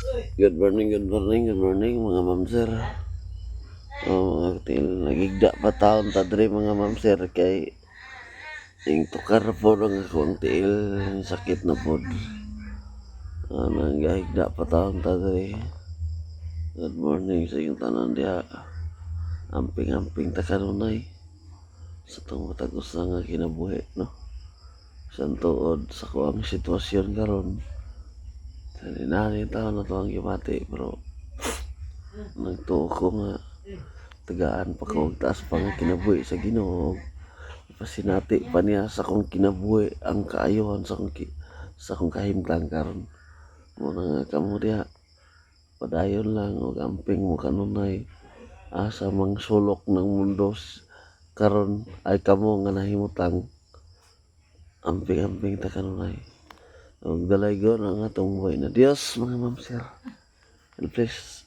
Good morning, good morning, good morning mga ma'am sir. Mga til nagigda pa taon ta diri mga ma'am sir kay ing tukar po ng akong tiil sakit na pod. Nagigda pa taon ta diri. Good morning sa inyong tanan diha. Amping-amping ta kanunay sa tong matag usa nga kinabuhi no. Sa tuod sa kuang sitwasyon karon. Sa dinani taon na to ang gimati pero nagtuo ko nga tagaan pa ko taas pa nga kinabuhi sa Ginoo. Pasinati pa niya sa kong kinabuhi ang kaayohan sa kong kahimtang karon. Muna nga kamo diha padayon lang og amping mo kanunay asa mang sulok ng mundo karon ay kamo nga nahimutang amping-amping ta kanunay og dalaygon ang atong buhay na Dios mga ma'am sir. And please